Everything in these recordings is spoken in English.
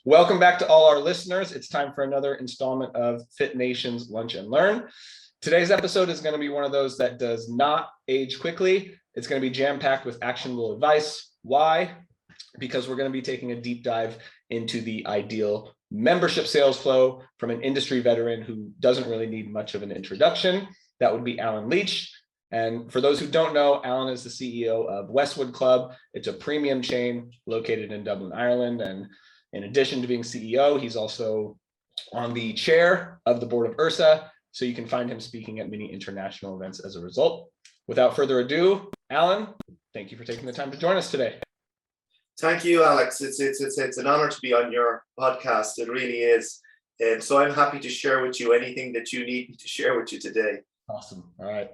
Welcome back to all our listeners. It's time for another installment of Fit Nation's Lunch and Learn. Today's episode is going to be one of those that does not age quickly. It's going to be jam-packed with actionable advice. Why? Because we're going to be taking a deep dive into the ideal membership sales flow from an industry veteran who doesn't really need much of an introduction. That would be Alan Leach. And for those who don't know, Alan is the CEO of Westwood Club. It's a premium chain located in Dublin, Ireland. And in addition to being CEO, he's also on the chair of the board of URSA. So you can find him speaking at many international events as a result. Without further ado, Alan, thank you for taking the time to join us today. Thank you, Alex. It's an honor to be on your podcast. It really is. And so I'm happy to share with you anything that you need me to share with you today. Awesome. All right.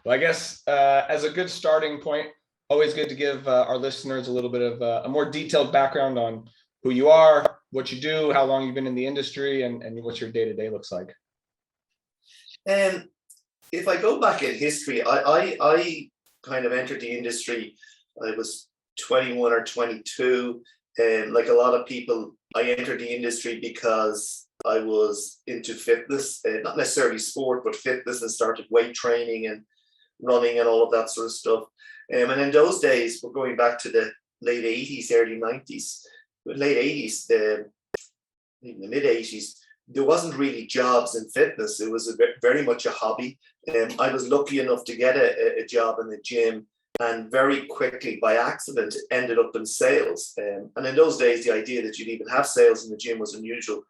Well, I guess as a good starting point, always good to give our listeners a little bit of a more detailed background on who you are, what you do, how long you've been in the industry, and what your day-to-day looks like. And if I go back in history, I kind of entered the industry. I was 21 or 22. And like a lot of people, I entered the industry because I was into fitness, not necessarily sport, but fitness, and started weight training and running and all of that sort of stuff. And in those days, we're going back to the late 80s, early 90s, late 80s, even the mid 80s, there wasn't really jobs in fitness. It was very much a hobby. I was lucky enough to get a job in the gym, and very quickly, by accident, ended up in sales. And in those days, the idea that you'd even have sales in the gym was unusual.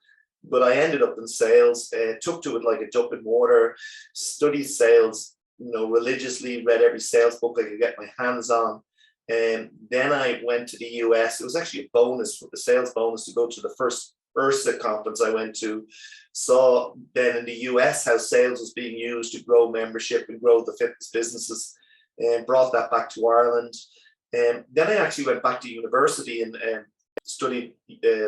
But I ended up in sales, took to it like a duck in water, studied sales, religiously, read every sales book I could get my hands on. And then I went to the US. It was actually a bonus, for the sales bonus, to go to the first URSA conference I went to. Saw then in the US how sales was being used to grow membership and grow the fitness businesses, and brought that back to Ireland. And then I actually went back to university and studied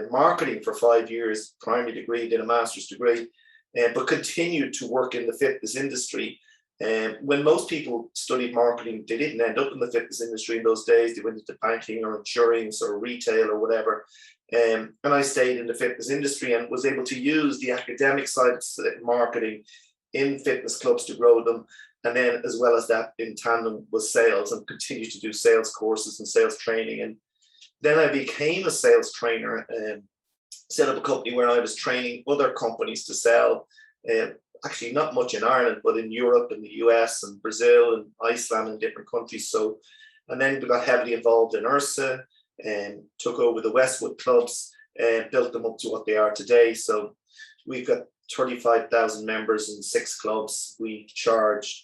marketing for 5 years, primary degree, did a master's degree, but continued to work in the fitness industry. When most people studied marketing, they didn't end up in the fitness industry in those days. They went into banking or insurance or retail or whatever. And I stayed in the fitness industry and was able to use the academic side of marketing in fitness clubs to grow them. And then, as well as that, in tandem with sales, and continued to do sales courses and sales training. And then I became a sales trainer and set up a company where I was training other companies to sell. Actually, not much in Ireland, but in Europe and the US and Brazil and Iceland and different countries. So, and then we got heavily involved in URSA and took over the Westwood clubs and built them up to what they are today. So we've got 35,000 members in 6 clubs. We charge,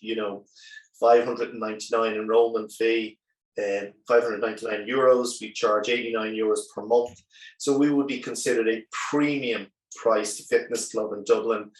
599 enrollment fee and 599 euros. We charge 89 euros per month. So we would be considered a premium priced fitness club in Dublin.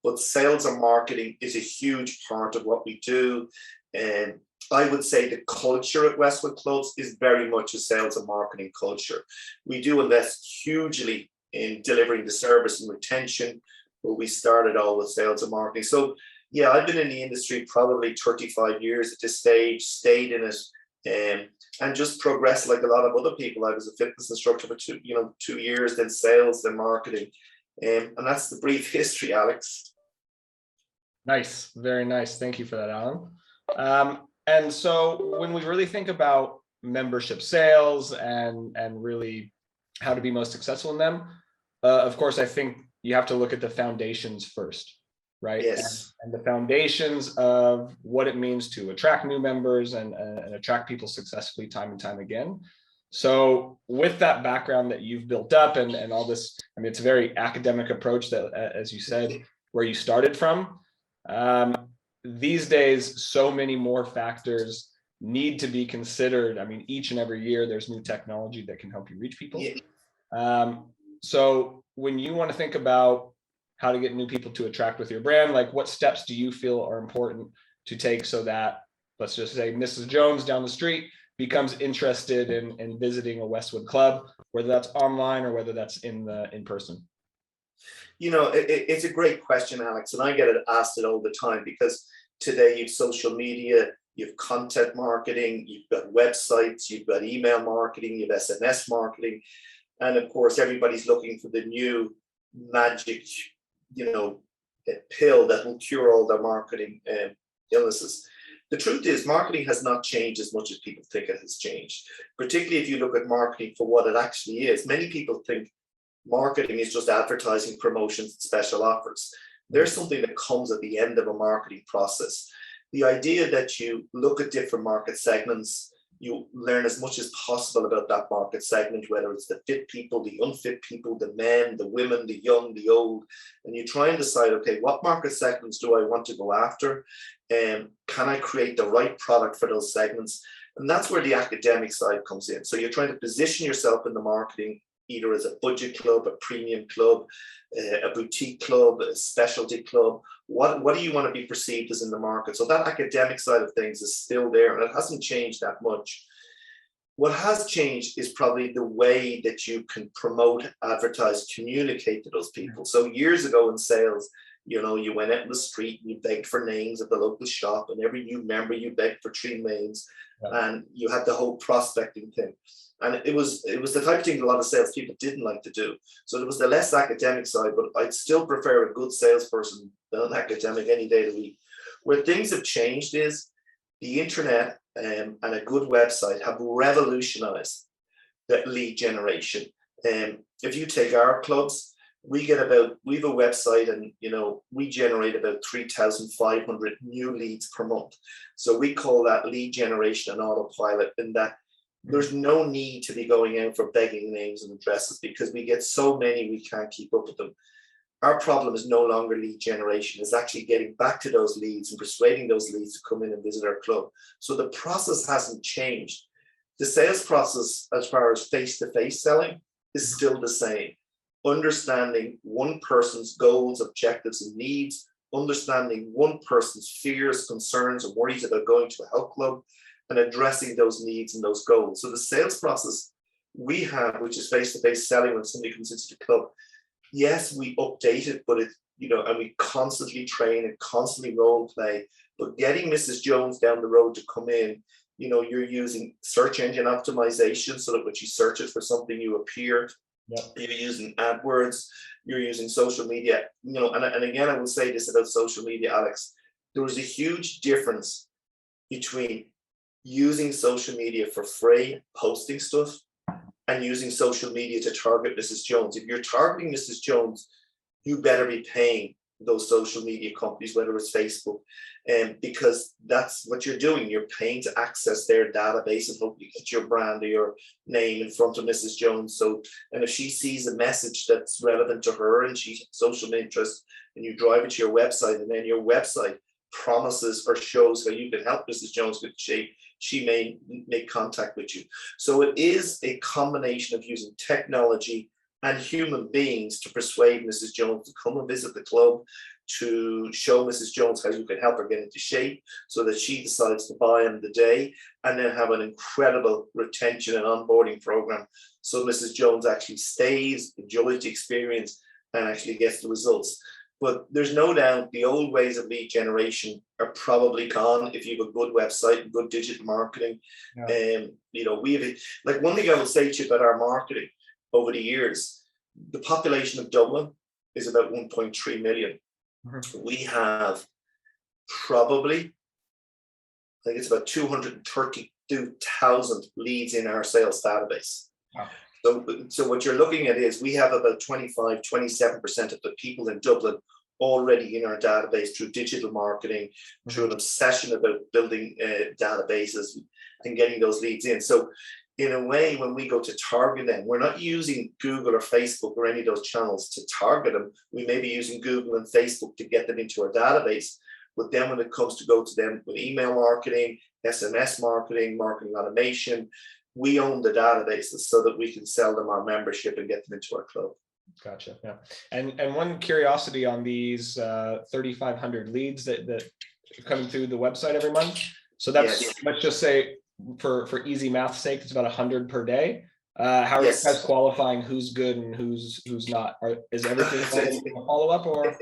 But sales and marketing is a huge part of what we do. And I would say the culture at Westwood Clubs is very much a sales and marketing culture. We do invest hugely in delivering the service and retention, but we started all with sales and marketing. So yeah, I've been in the industry probably 35 years at this stage, stayed in it, and just progressed like a lot of other people. I was a fitness instructor for 2 years, then sales, then marketing. And that's the brief history, Alex. Nice. Very nice. Thank you for that, Alan. And so when we really think about membership sales and really how to be most successful in them, of course, I think you have to look at the foundations first, right? Yes. And the foundations of what it means to attract new members and attract people successfully time and time again. So with that background that you've built up and all this, I mean, it's a very academic approach that, as you said, where you started from. These days, so many more factors need to be considered. I mean, each and every year, there's new technology that can help you reach people. Yeah. So when you want to think about how to get new people to attract with your brand, like what steps do you feel are important to take so that, let's just say, Mrs. Jones down the street becomes interested in visiting a Westwood club, whether that's online or whether that's in person? It's a great question, Alex, and I get asked it all the time, because today you've social media, you've content marketing, you've got websites, you've got email marketing, you've SMS marketing. And of course, everybody's looking for the new magic, pill that will cure all their marketing illnesses. The truth is, marketing has not changed as much as people think it has changed, particularly if you look at marketing for what it actually is. Many people think marketing is just advertising, promotions, and special offers. There's something that comes at the end of a marketing process. The idea that you look at different market segments, you learn as much as possible about that market segment, whether it's the fit people, the unfit people, the men, the women, the young, the old, and you try and decide, okay, what market segments do I want to go after? Can I create the right product for those segments? And that's where the academic side comes in. So you're trying to position yourself in the marketing, either as a budget club, a premium club, a boutique club, a specialty club. What do you want to be perceived as in the market? So that academic side of things is still there, and it hasn't changed that much. What has changed is probably the way that you can promote, advertise, communicate to those people. So years ago in sales, you went out in the street and you begged for names at the local shop, and every new member you begged for 3 names, and you had the whole prospecting thing. And it was the type of thing a lot of salespeople didn't like to do. So there was the less academic side, but I'd still prefer a good salesperson than an academic any day of the week. Where things have changed is the internet and a good website have revolutionized the lead generation. If you take our clubs, we have a website, and we generate about 3,500 new leads per month. So we call that lead generation and autopilot, in that there's no need to be going out for begging names and addresses, because we get so many we can't keep up with them. Our problem is no longer lead generation, it's actually getting back to those leads and persuading those leads to come in and visit our club. So the process hasn't changed. The sales process, as far as face-to-face selling, is still the same. Understanding one person's goals, objectives, and needs, understanding one person's fears, concerns, and worries about going to a health club, and addressing those needs and those goals. So the sales process we have, which is face-to-face selling when somebody comes into the club, yes, we update it, but and we constantly train and constantly role play. But getting Mrs. Jones down the road to come in, you're using search engine optimization, so that when she searches for something, you appear. Yep. You're using AdWords, you're using social media, and again, I will say this about social media, Alex. There was a huge difference between using social media for free, posting stuff, and using social media to target Mrs. Jones. If you're targeting Mrs. Jones, you better be paying those social media companies, whether it's Facebook, because that's what you're doing. You're paying to access their database and hopefully get your brand or your name in front of Mrs. Jones. And if she sees a message that's relevant to her and she's social interest, and you drive it to your website, and then your website promises or shows how you can help Mrs. Jones with shape, she may make contact with you. So it is a combination of using technology and human beings to persuade Mrs. Jones to come and visit the club, to show Mrs. Jones how you can help her get into shape so that she decides to buy on the day, and then have an incredible retention and onboarding program so Mrs. Jones actually stays, enjoys the experience, and actually gets the results. But there's no doubt the old ways of lead generation are probably gone if you have a good website and good digital marketing. Yeah. We have one thing I will say to you about our marketing over the years, the population of Dublin is about 1.3 million. Mm-hmm. We have probably, I think it's about 232,000 leads in our sales database. Wow. So what you're looking at is we have about 27% of the people in Dublin already in our database through digital marketing, mm-hmm. through an obsession about building databases and getting those leads in. So in a way, when we go to target them, we're not using Google or Facebook or any of those channels to target them. We may be using Google and Facebook to get them into our database. But then when it comes to go to them with email marketing, SMS marketing, marketing automation, we own the databases so that we can sell them our membership and get them into our club. Gotcha. Yeah. And one curiosity on these 3,500 leads that are coming through the website every month. So that's, yes. Let's just say for easy math's sake, it's about 100 per day. How are yes. you guys qualifying who's good and who's not? Is everything a follow-up or?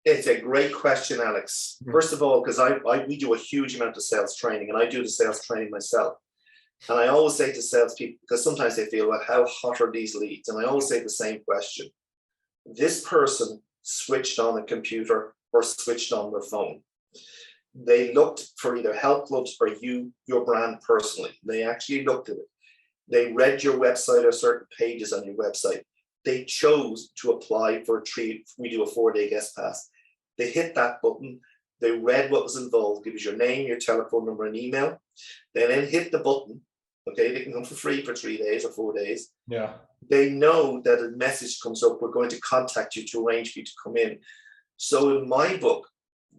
It's a great question, Alex. Mm-hmm. First of all, because we do a huge amount of sales training, and I do the sales training myself. And I always say to salespeople, because sometimes they feel, well, how hot are these leads? And I always say the same question. This person switched on a computer or switched on their phone. They looked for either health clubs or your brand personally. They actually looked at it. They read your website or certain pages on your website. They chose to apply for we do a 4-day guest pass. They hit that button. They read what was involved, gives your name, your telephone number, and email. They then hit the button. Okay, they can come for free for 3 days or 4 days. Yeah. They know that a message comes up, we're going to contact you to arrange for you to come in. So in my book,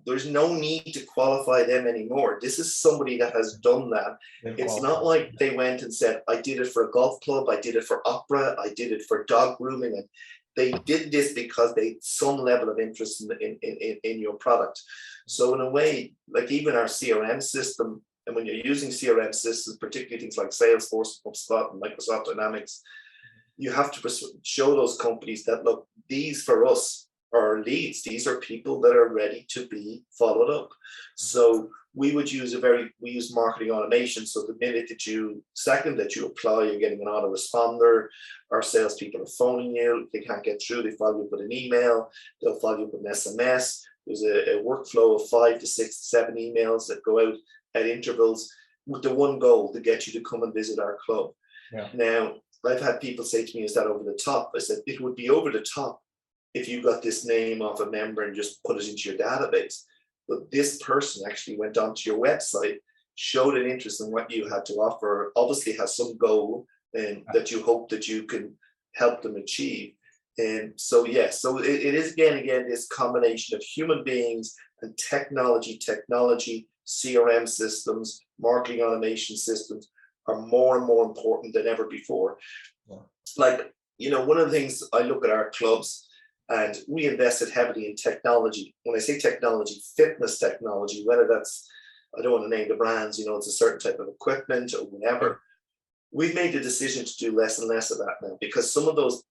there's no need to qualify them anymore. This is somebody that has done that. It's not like they went and said, I did it for a golf club, I did it for opera, I did it for dog grooming. And they did this because they had some level of interest in your product. So in a way, like even our CRM system, and when you're using CRM systems, particularly things like Salesforce, HubSpot, and Microsoft Dynamics, you have to show those companies that, look, these for us are leads. These are people that are ready to be followed up. So we use marketing automation. So the minute that you apply, you're getting an autoresponder. Our salespeople are phoning you. They can't get through. They follow you up with an email. They'll follow you up with an SMS. There's a workflow of 5 to 6 to 7 emails that go out at intervals with the one goal to get you to come and visit our club. Yeah. Now, I've had people say to me, is that over the top? I said, it would be over the top if you got this name off a member and just put it into your database. But this person actually went onto your website, showed an interest in what you had to offer, obviously has some goal that you hope that you can help them achieve. And so, yes, so it is again, this combination of human beings and technology, CRM systems, marketing automation systems are more and more important than ever before. Yeah. Like, one of the things I look at our clubs, and we invested heavily in technology. When I say technology, fitness technology, whether that's, I don't want to name the brands, it's a certain type of equipment or whatever. We've made the decision to do less and less of that now because some of those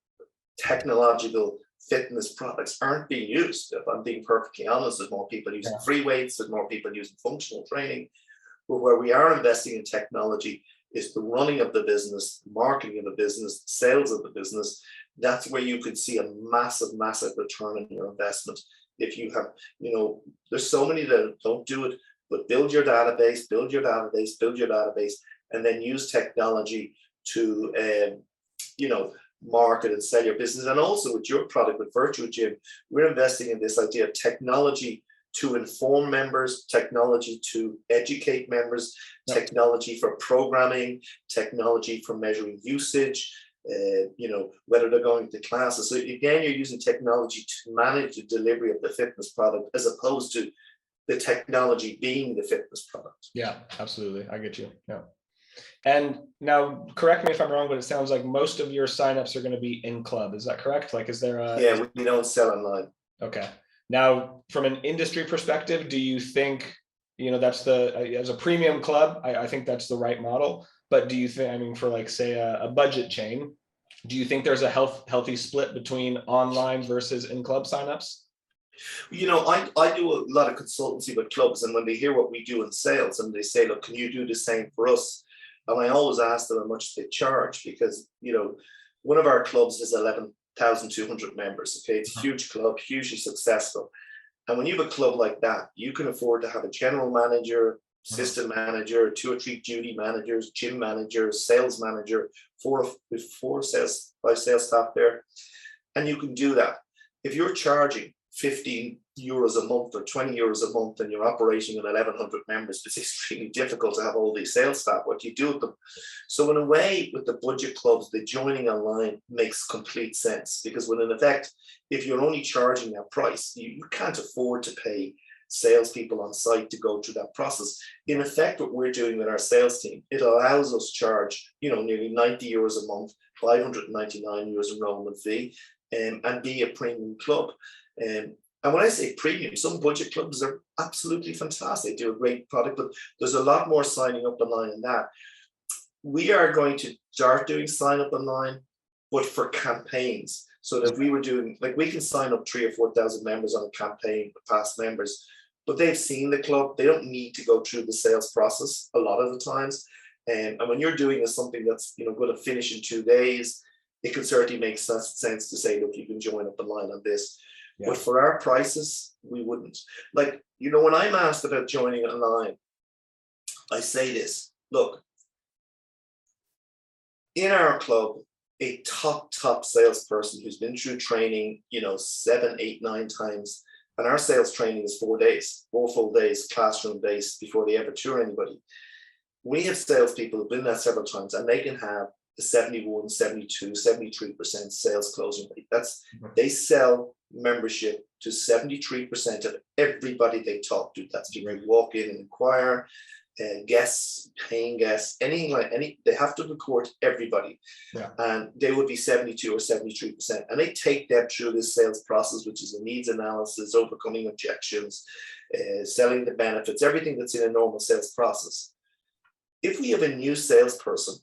technological fitness products aren't being used. If I'm being perfectly honest, there's more people using free weights, there's more people using functional training. But where we are investing in technology is the running of the business, marketing of the business, sales of the business. That's where you could see a massive return on your investment. If you have, there's so many that don't do it, but build your database, and then use technology to, market and sell your business. And also with your product, with Virtual Gym, we're investing in this idea of technology to inform members, technology to educate members, technology for programming, technology for measuring usage, whether they're going to classes. So again, you're using technology to manage the delivery of the fitness product as opposed to the technology being the fitness product. Yeah, absolutely. I get you. Yeah. And now, correct me if I'm wrong, but it sounds like most of your signups are going to be in club. Is that correct? Like, is there a... Yeah, we don't sell online. Okay. Now, from an industry perspective, do you think, that's as a premium club, I think that's the right model. But do you think, for like, say, a budget chain, do you think there's a healthy split between online versus in-club signups? I do a lot of consultancy with clubs, and when they hear what we do in sales and they say, look, can you do the same for us? And I always ask them how much they charge because, one of our clubs is 11,200 members. Okay, it's a huge club, hugely successful. And when you have a club like that, you can afford to have a general manager, assistant manager, 2 or 3 duty managers, gym managers, sales manager, 5 sales staff there. And you can do that. If you're charging 15 euros a month or 20 euros a month and you're operating with 1,100 members, it's extremely difficult to have all these sales staff. What do you do with them? So in a way, with the budget clubs, the joining online makes complete sense because when in effect, if you're only charging that price, you can't afford to pay salespeople on site to go through that process. In effect, what we're doing with our sales team, it allows us to charge, nearly 90 euros a month, 599 euros enrollment fee, and be a premium club. And when I say premium, some budget clubs are absolutely fantastic. They do a great product, but there's a lot more signing up online than that. We are going to start doing sign up online, but for campaigns. So that we were doing, like, we can sign up 3,000 or 4,000 members on a campaign with past members, but they've seen the club. They don't need to go through the sales process a lot of the times. And when you're doing something that's going to finish in 2 days, it could certainly make sense to say, look, you can join up the line on this. Yeah. But for our prices, we wouldn't. Like, when I'm asked about joining a line, I say this, look, in our club, a top salesperson who's been through training, 7, 8, 9 times, and our sales training is 4 days, 4 full days, classroom based before they ever tour anybody. We have salespeople who've been there several times, and they can have a 71, 72, 73% sales closing rate. They sell membership to 73% of everybody they talk to. That's people who walk in and inquire, guests, paying guests, they have to record everybody. Yeah. And they would be 72 or 73%. And they take them through this sales process, which is a needs analysis, overcoming objections, selling the benefits, everything that's in a normal sales process. If we have a new salesperson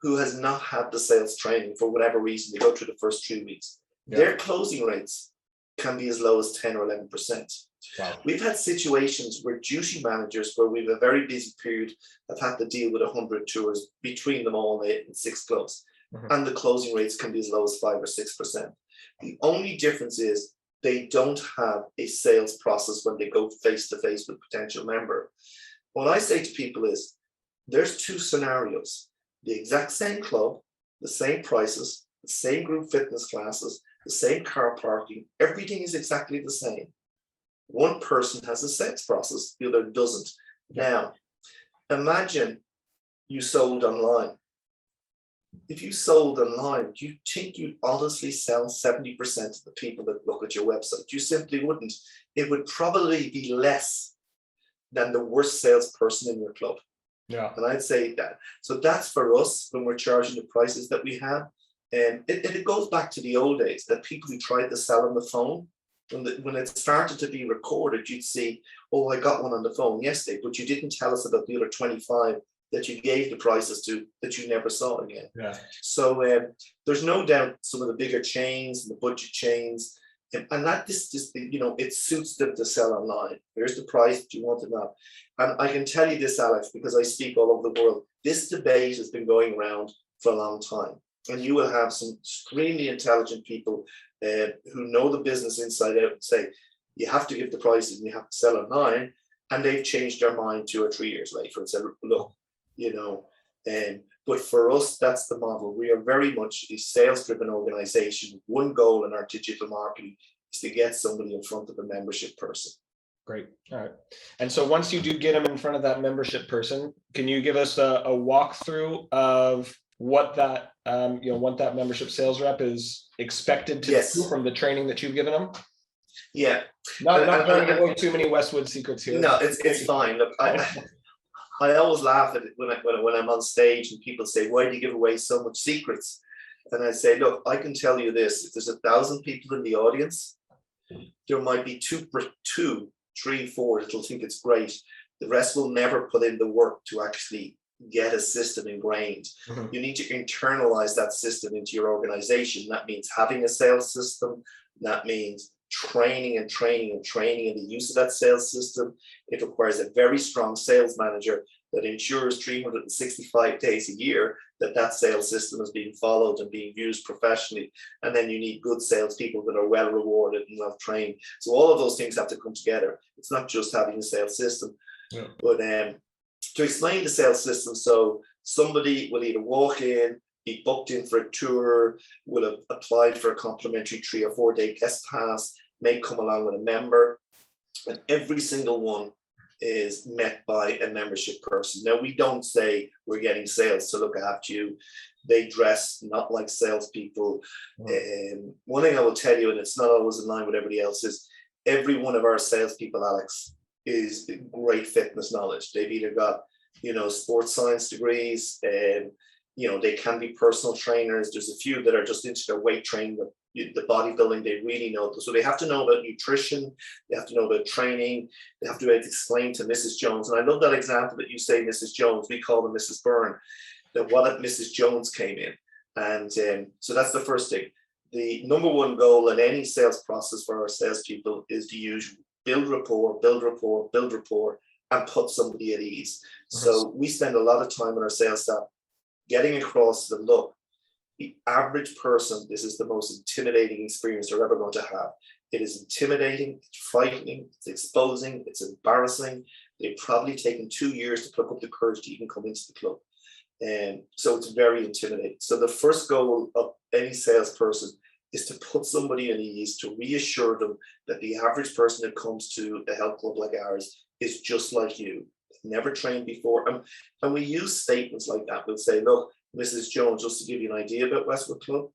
who has not had the sales training for whatever reason, they go through the first 3 weeks, their closing rates can be as low as 10 or 11%. Wow. We've had situations where duty managers, where we have a very busy period, have had to deal with 100 tours between them all in 6 clubs. And the closing rates can be as low as 5 or 6%. The only difference is they don't have a sales process when they go face to face with a potential member. What I say to people is, there's 2 scenarios: the exact same club, the same prices, the same group fitness classes, the same car parking, everything is exactly the same. One person has a sales process, the other doesn't. Now, imagine you sold online. If you sold online, do you think you'd honestly sell 70% of the people that look at your website? You simply wouldn't. It would probably be less than the worst salesperson in your club. Yeah. And I'd say that. So that's for us when we're charging the prices that we have. And it goes back to the old days, that people who tried to sell on the phone, when it started to be recorded, you'd see, oh, I got one on the phone yesterday, but you didn't tell us about the other 25 that you gave the prices to that you never saw again. Yeah. So there's no doubt some of the bigger chains and the budget chains, and that it suits them to sell online. Here's the price that you want to know. And I can tell you this, Alex, because I speak all over the world, this debate has been going around for a long time. And you will have some extremely intelligent people who know the business inside out and say, you have to give the prices and you have to sell online. And they've changed their mind 2 or 3 years later and said, look, but for us, that's the model. We are very much a sales-driven organization. One goal in our digital marketing is to get somebody in front of a membership person. Great. All right. And so once you do get them in front of that membership person, can you give us a walkthrough of what that what that membership sales rep is expected to do from the training that you've given them? Yeah. Not going to go too many Westwood secrets here. No, it's fine. Look, I always laugh at it when I'm on stage and people say, why do you give away so much secrets? And I say, look, I can tell you this: if there's 1,000 people in the audience, there might be 2, 3, 4 that'll think it's great. The rest will never put in the work to actually get a system ingrained. You need to internalize that system into your organization. That means having a sales system. That means training and the use of that sales system. It requires a very strong sales manager that ensures 365 days a year that sales system is being followed and being used professionally. And then you need good salespeople that are well rewarded and well trained. So all of those things have to come together. It's not just having a sales system, but to explain the sales system. So somebody will either walk in, be booked in for a tour, will have applied for a complimentary 3 or 4 day guest pass, may come along with a member, and every single one is met by a membership person. Now, we don't say we're getting sales to look after you. They dress not like salespeople. One thing I will tell you, and it's not always in line with everybody else, is every one of our salespeople, Alex, is great fitness knowledge. They've either got, sports science degrees, and they can be personal trainers. There's a few that are just into their weight training, the bodybuilding. They really know. So they have to know about nutrition. They have to know about training. They have to be able to explain to Mrs. Jones. And I love that example that you say, Mrs. Jones. We call them Mrs. Byrne. That what if Mrs. Jones came in? And so that's the first thing. The number one goal in any sales process for our salespeople is to use build rapport, and put somebody at ease. So we spend a lot of time on our sales staff getting across to them, look, the average person, this is the most intimidating experience they're ever going to have. It is intimidating, it's frightening, it's exposing, it's embarrassing. They've probably taken 2 years to pluck up the courage to even come into the club. And so it's very intimidating. So the first goal of any salesperson is to put somebody at ease, to reassure them that the average person that comes to a health club like ours is just like you, never trained before. And we use statements like that. We'll say, look, Mrs. Jones, just to give you an idea about Westwood Club,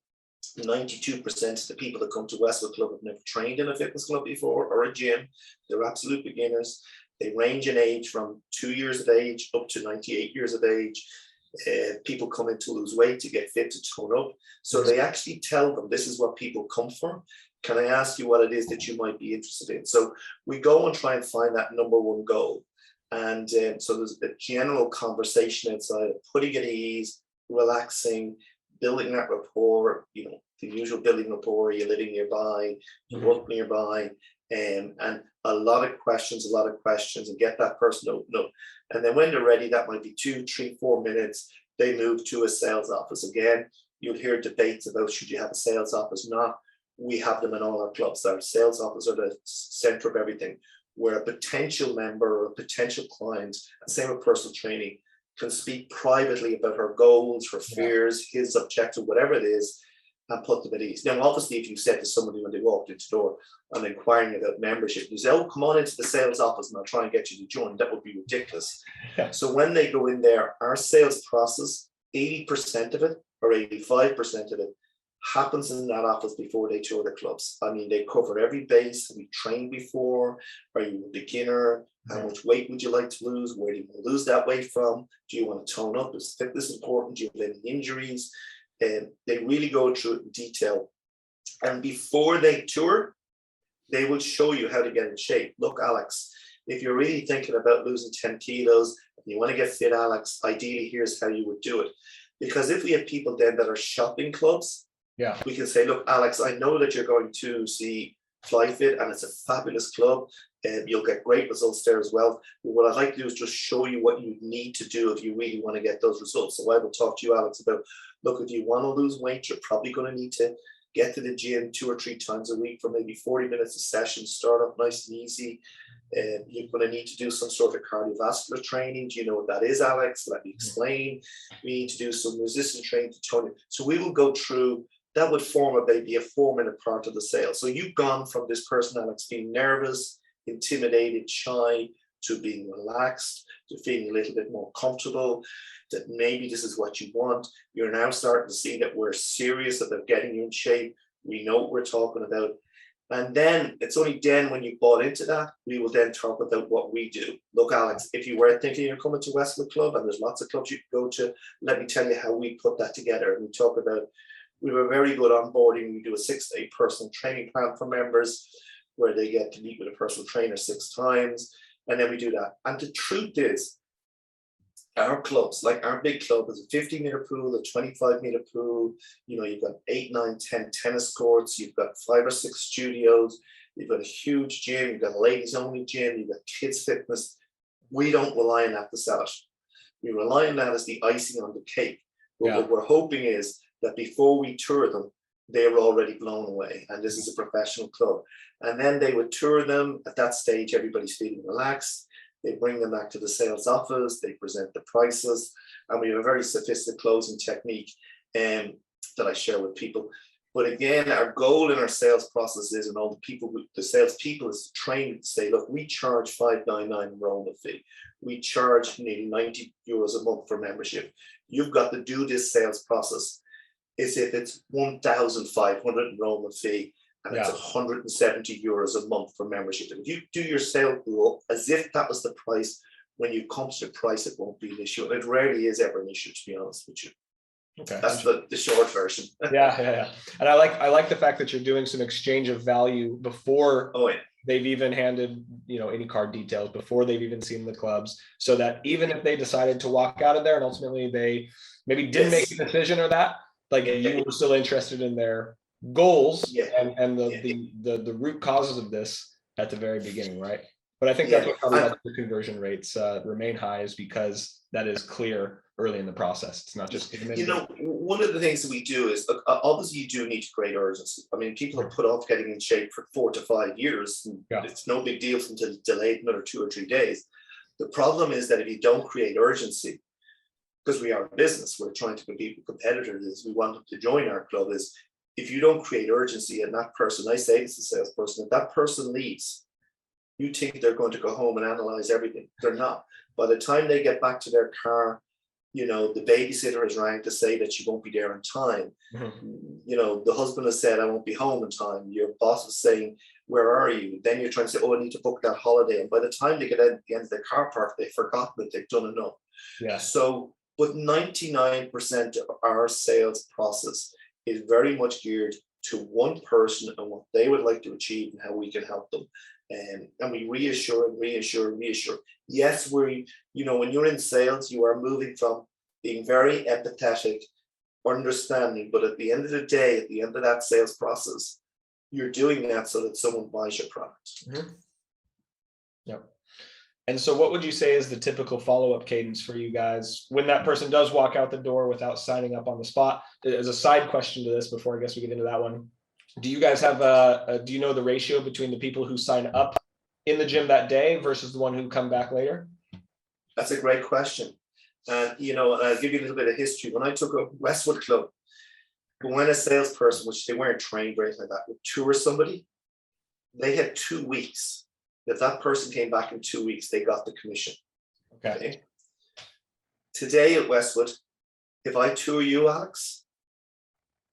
92% of the people that come to Westwood Club have never trained in a fitness club before or a gym. They're absolute beginners. They range in age from 2 years of age up to 98 years of age. People come in to lose weight, to get fit, to tone up. So they actually tell them, this is what people come for. Can I ask you what it is that you might be interested in? So we go and try and find that number one goal. And so there's a general conversation outside of putting it at ease, relaxing, building that rapport, you know, the usual building rapport, you're living nearby, you work nearby, and a lot of questions, and get that person to open up. And then when they're ready, that might be 2, 3, 4 minutes, they move to a sales office. Again, you'll hear debates about should you have a sales office, not. We have them in all our clubs. Our sales office are the center of everything, where a potential member or a potential client, and same with personal training, can speak privately about her goals, her fears, his objective, whatever it is, and put them at ease. Now, obviously, if you said to somebody when they walked into the door, I'm inquiring about membership, you say, oh, come on into the sales office and I'll try and get you to join. That would be ridiculous. So when they go in there, our sales process, 80% of it or 85% of it happens in that office before they tour the clubs. I mean, they cover every base. Have you trained before? Are you a beginner? How much weight would you like to lose? Where do you want to lose that weight from? Do you want to tone up? Is fitness important? Do you have any injuries? And they really go through it in detail. And before they tour, they will show you how to get in shape. Look, Alex, if you're really thinking about losing 10 kilos and you want to get fit, Alex, ideally, here's how you would do it. Because if we have people then that are shopping clubs, we can say, look, Alex, I know that you're going to see FlyFit and it's a fabulous club and you'll get great results there as well. But what I'd like to do is just show you what you need to do if you really want to get those results. So I will talk to you, Alex, about, look, if you want to lose weight, you're probably going to need to get to the gym 2 or 3 times a week for maybe 40 minutes a session, start up nice and easy. You're going to need to do some sort of cardiovascular training. Do you know what that is, Alex? Let me explain. We need to do some resistance training to tone it. So we will go through. That would form maybe a 4-minute part of the sale. So you've gone from this person, Alex, being nervous, intimidated, shy, to being relaxed, to feeling a little bit more comfortable, that maybe this is what you want. You're now starting to see that we're serious about getting you in shape. We know what we're talking about. And then it's only then when you bought into that, we will then talk about what we do. Look, Alex, if you were thinking you're coming to Westwood Club, and there's lots of clubs you can go to, let me tell you how we put that together. And we talk about, we were very good onboarding. We do a 6-day personal training plan for members where they get to meet with a personal trainer 6 times. And then we do that. And the truth is, our clubs, like our big club, is a 50-meter pool, a 25-meter pool. You know, you've got 8, 9, 10 tennis courts. You've got 5 or 6 studios. You've got a huge gym. You've got a ladies-only gym. You've got kids fitness. We don't rely on that to sell it. We rely on that as the icing on the cake. But what we're hoping is that before we tour them, they were already blown away. And this is a professional club. And then they would tour them. At that stage, everybody's feeling relaxed. They bring them back to the sales office. They present the prices. And we have a very sophisticated closing technique that I share with people. But again, our goal in our sales process is, and all the people, the sales people is trained to say, look, we charge $5.99 enrollment fee. We charge nearly €90 a month for membership. You've got to do this sales process as if it's 1,500 enrollment fee and it's €170 a month for membership. And if you do your sale rule as if that was the price, when you come to the price, it won't be an issue. And it rarely is ever an issue, to be honest with you. Okay, that's the short version. Yeah. And I like the fact that you're doing some exchange of value before they've even handed, any card details, before they've even seen the clubs, so that even if they decided to walk out of there and ultimately they maybe didn't make a decision or that, you were still interested in their goals and the root causes of this at the very beginning, right? But I think that's Yeah. what probably helps the conversion rates remain high, is because that is clear early in the process. It's not just One of the things that we do is, look, obviously you do need to create urgency. I mean, people have put off getting in shape for 4 to 5 years. And it's no big deal for them to delay another 2 or 3 days. The problem is that if you don't create urgency, because we are a business, we're trying to compete with competitors, we want them to join our club, is if you don't create urgency and that person, I say this to the salesperson, if that person leaves, you think they're going to go home and analyze everything. They're not. By the time they get back to their car, the babysitter has rang to say that she won't be there in time. The husband has said, I won't be home in time. Your boss is saying, where are you? Then you're trying to say, oh, I need to book that holiday. And by the time they get out at the end of the car park, they've forgotten that they've done enough. Yeah. So, but 99% of our sales process is very much geared to one person and what they would like to achieve and how we can help them. And we reassure and reassure and reassure. Yes, when you're in sales, you are moving from being very empathetic, understanding, but at the end of the day, at the end of that sales process, you're doing that so that someone buys your product. Yep. And so what would you say is the typical follow-up cadence for you guys when that person does walk out the door without signing up on the spot? As a side question to this, before I guess we get into that one, do you guys have do you know the ratio between the people who sign up in the gym that day versus the one who come back later? That's a great question. And, I'll give you a little bit of history. When I took a Westwood club, when a salesperson, which they weren't trained or anything like that, would tour somebody, they had 2 weeks. If that person came back in 2 weeks, they got the commission. Okay. Today at Westwood, if I tour you, Alex,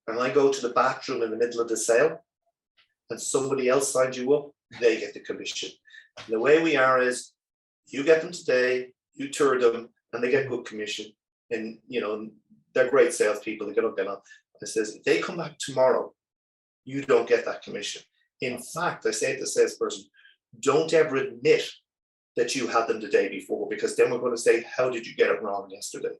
and I go to the bathroom in the middle of the sale, and somebody else signs you up, they get the commission. And the way we are is, you get them today, you tour them, and they get good commission. And they're great salespeople. They get up, I says, if they come back tomorrow, you don't get that commission. In fact, I say to the salesperson, don't ever admit that you had them the day before, because then we're going to say, how did you get it wrong yesterday?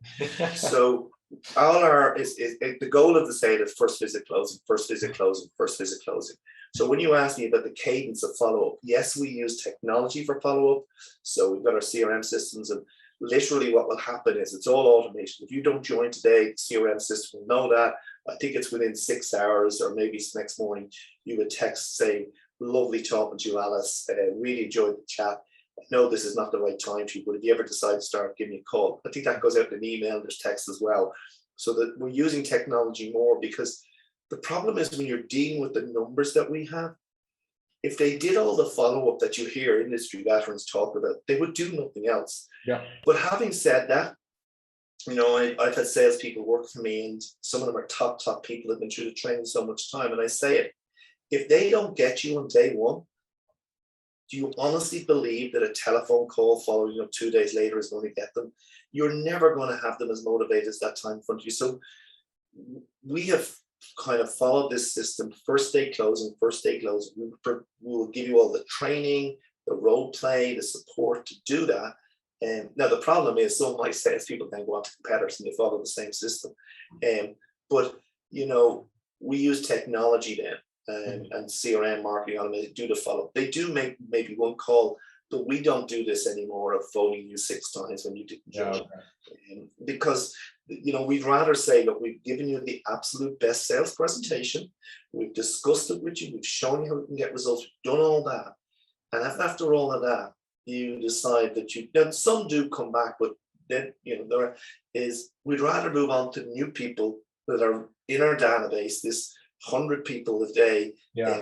So the goal of the sale is first visit closing, first visit closing, first visit closing. So when you ask me about the cadence of follow-up, yes, we use technology for follow-up. So we've got our CRM systems, and literally what will happen is it's all automation. If you don't join today, the CRM system will know that. I think it's within 6 hours, or maybe it's next morning, you would text saying, lovely talking to you, Alice. Really enjoyed the chat. I know this is not the right time for you, but if you ever decide to start, give me a call. I think that goes out in an email, there's text as well. So that we're using technology more, because the problem is when you're dealing with the numbers that we have, if they did all the follow-up that you hear industry veterans talk about, they would do nothing else. Yeah. But having said that, I've had salespeople work for me, and some of them are top people, have been through the training so much time. And I say it, if they don't get you on day one, do you honestly believe that a telephone call following up 2 days later is going to get them? You're never going to have them as motivated as that time in front of you. So we have kind of followed this system, first day closing. We will give you all the training, the role play, the support to do that. And now the problem is some of my salespeople then go on to competitors and they follow the same system. But we use technology then. And CRM marketing automation do the follow. They do make maybe one call, but we don't do this anymore of phoning you 6 times when you didn't join. Because we'd rather say, look, we've given you the absolute best sales presentation, we've discussed it with you, we've shown you how we can get results, we've done all that, and if after all of that you decide that then some do come back, but then we'd rather move on to new people that are in our database, this 100 people a day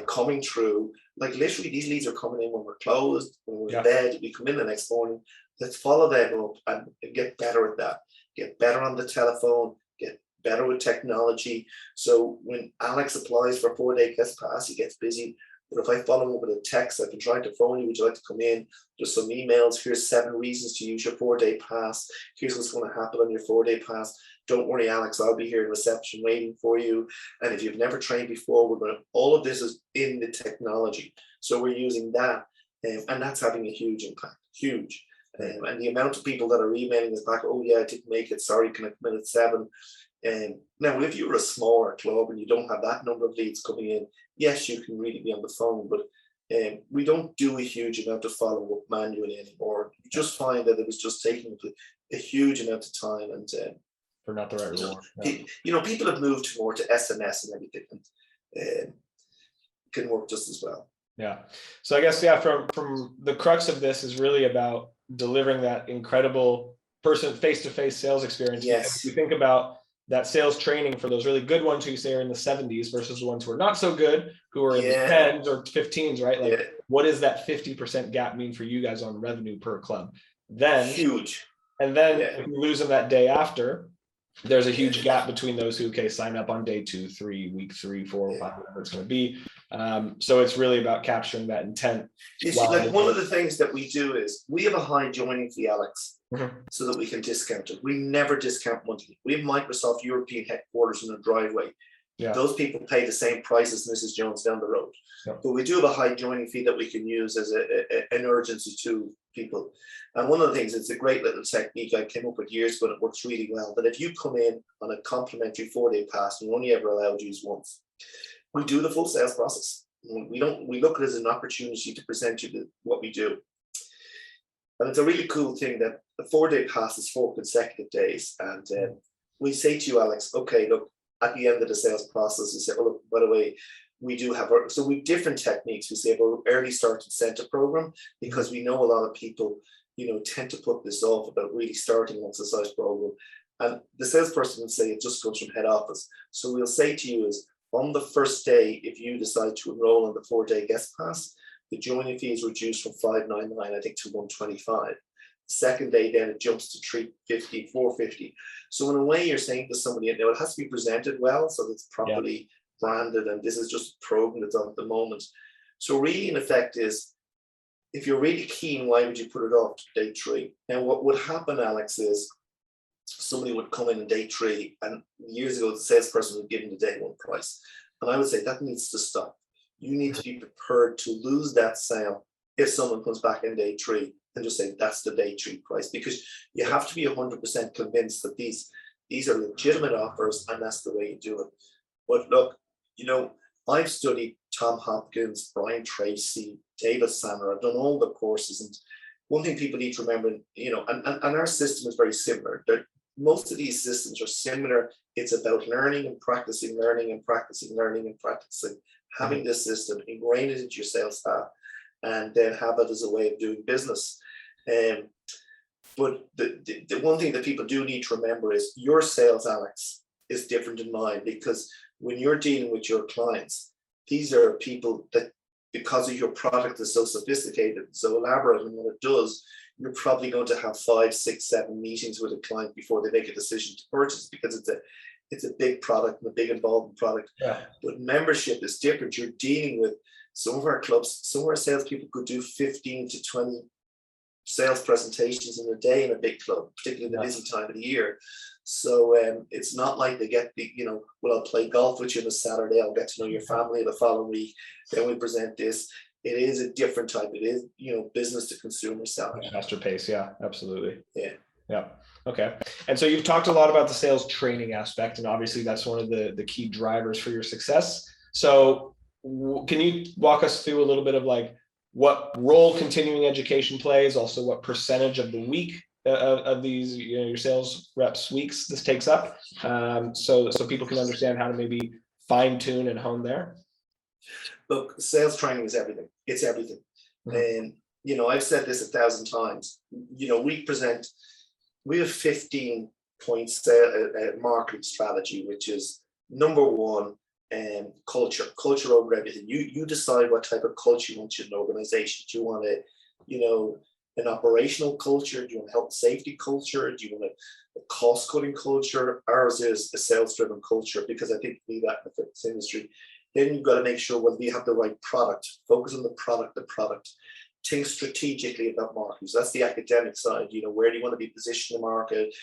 coming through. Like literally these leads are coming in when we're closed, when we're in bed, we come in the next morning. Let's follow them up and get better at that. Get better on the telephone, get better with technology. So when Alex applies for a 4-day guest pass, he gets busy. But if I follow up with a text, I've been trying to phone you, would you like to come in? Just some emails, here's 7 reasons to use your 4-day pass. Here's what's going to happen on your 4-day pass. Don't worry, Alex, I'll be here in reception waiting for you. And if you've never trained before, all of this is in the technology. So we're using that, and that's having a huge impact, huge. And the amount of people that are emailing us back, oh yeah, I didn't make it, sorry, can I come in at 7? Now, if you're a smaller club and you don't have that number of leads coming in, yes, you can really be on the phone. But We don't do a huge amount of follow-up manually anymore. You just find that it was just taking a huge amount of time, and For not the right reward. people have moved more to SMS and everything, and can work just as well. Yeah. So I guess, from the crux of this is really about delivering that incredible person face-to-face sales experience. Yes. If you think about that sales training for those really good ones who you say are in the 70s versus the ones who are not so good, who are in the 10s or 15s, right? Like, what does that 50% gap mean for you guys on revenue per club? Then huge. And then if you lose them that day after, there's a huge gap between those who sign up on day 2, 3, week 3, 4, 5, whatever it's going to be. So it's really about capturing that intent. You see, like, one of the things that we do is we have a high joining fee, Alex, so that we can discount it. We never discount monthly. We have Microsoft European headquarters in a driveway. Yeah. Those people pay the same price as Mrs. Jones down the road. Yeah. But we do have a high joining fee that we can use as an urgency to people. And one of the things, it's a great little technique I came up with years ago, and it works really well. But if you come in on a complimentary 4-day pass, and you're only ever allowed to use once, we do the full sales process. We look at it as an opportunity to present you what we do. And it's a really cool thing that the 4-day pass is 4 consecutive days. And we say to you, Alex, okay, look, at the end of the sales process, we say, oh, look, by the way, we do have so we have different techniques. We say our early start incentive program, because we know a lot of people, tend to put this off about really starting an exercise program. And the salesperson will say it just goes from head office. So we'll say to you is, on the first day, if you decide to enroll in the 4-day guest pass, the joining fee is reduced from $599, I think, to $125. Second day, then it jumps to $350, $450. So in a way, you're saying to somebody, it has to be presented well, so that it's properly branded, and this is just a program that's on at the moment. So really, in effect, is if you're really keen, why would you put it off to day 3? Now, what would happen, Alex, is somebody would come in on day 3, and years ago, the salesperson would give them the day 1 price. And I would say that needs to stop. You need to be prepared to lose that sale if someone comes back in day 3 and just say that's the day 3 price, because you have to be 100% convinced that these are legitimate offers, and that's the way you do it. But look, I've studied Tom Hopkins, Brian Tracy, David Sammer. I've done all the courses, and one thing people need to remember, and our system is very similar. Most of these systems are similar. It's about learning and practicing, learning and practicing, learning and practicing. Having this system, ingrain it into your sales staff, and then have it as a way of doing business. But the one thing that people do need to remember is your sales, Alex, is different than mine, because when you're dealing with your clients, these are people that, because of your product is so sophisticated, so elaborate, and what it does, you're probably going to have 5, 6, 7 meetings with a client before they make a decision to purchase, because it's a big product and a big involved product. Yeah. But membership is different. You're dealing with some of our clubs, some of our salespeople could do 15 to 20 sales presentations in a day in a big club, particularly the busy time of the year. So it's not like they get well, I'll play golf with you on a Saturday, I'll get to know your family the following week, then we present this. It is a different type. It is, business to consumer selling. Faster pace. Yeah, absolutely. Yeah. Okay. And so you've talked a lot about the sales training aspect, and obviously that's one of the key drivers for your success. So can you walk us through a little bit of like what role continuing education plays, also what percentage of the week of these, your sales reps weeks this takes up, so people can understand how to maybe fine tune and hone there? Look, sales training is everything. It's everything. And, I've said this 1,000 times, we have 15 points marketing strategy, which is number 1, culture over everything. You decide what type of culture you want in an organization. Do you want an operational culture? Do you want a health and safety culture? Do you want a cost-cutting culture? Ours is a sales-driven culture, because I think we need that in the fitness industry. Then you've got to make sure whether you have the right product. Focus on the product. Think strategically about marketing. So that's the academic side. Where do you want to be positioned in the market?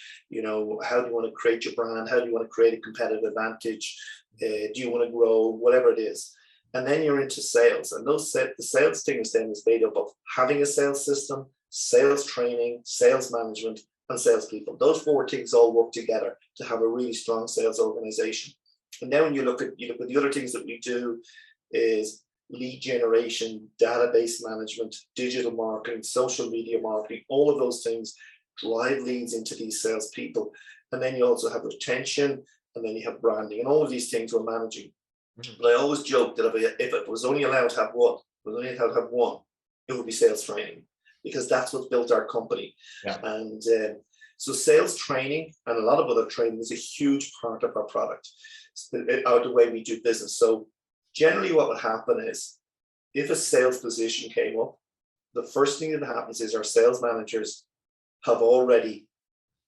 How do you want to create your brand? How do you want to create a competitive advantage? Do you want to grow? Whatever it is. And then you're into sales. And the sales thing is made up of having a sales system, sales training, sales management, and salespeople. Those 4 things all work together to have a really strong sales organization. And then when you look at the other things that we do is lead generation, database management, digital marketing, social media marketing, all of those things drive leads into these salespeople. And then you also have retention, and then you have branding, and all of these things we're managing. But I always joke that if it was only allowed to have one, it would be sales training, because that's what built our company. Yeah. And so sales training and a lot of other training is a huge part of our product, out the way we do business. So generally what would happen is, if a sales position came up, the first thing that happens is our sales managers have already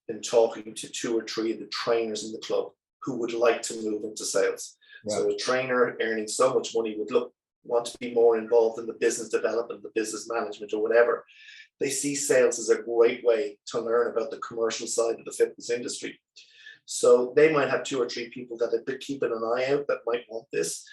been talking to 2 or 3 of the trainers in the club who would like to move into sales. Yeah. So a trainer earning so much money would want to be more involved in the business development, the business management, or whatever. They see sales as a great way to learn about the commercial side of the fitness industry. So they might have 2 or 3 people that they're keeping an eye out that might want this.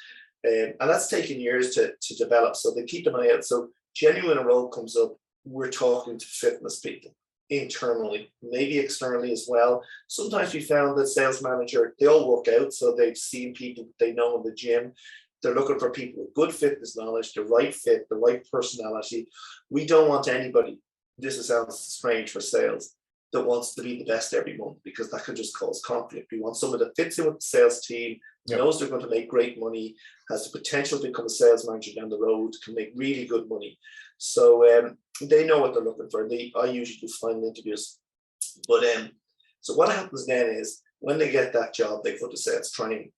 And that's taken years to develop. So they keep an eye out. So generally when a role comes up, we're talking to fitness people internally, maybe externally as well. Sometimes we found that sales manager, they all work out. So they've seen people that they know in the gym. They're looking for people with good fitness knowledge, the right fit, the right personality. We don't want anybody, this sounds strange for sales, that wants to be the best every month, because that could just cause conflict. We want someone that fits in with the sales team, knows they're going to make great money, has the potential to become a sales manager down the road, can make really good money. So they know what they're looking for. I usually do final interviews. But so what happens then is, when they get that job, they go to sales training.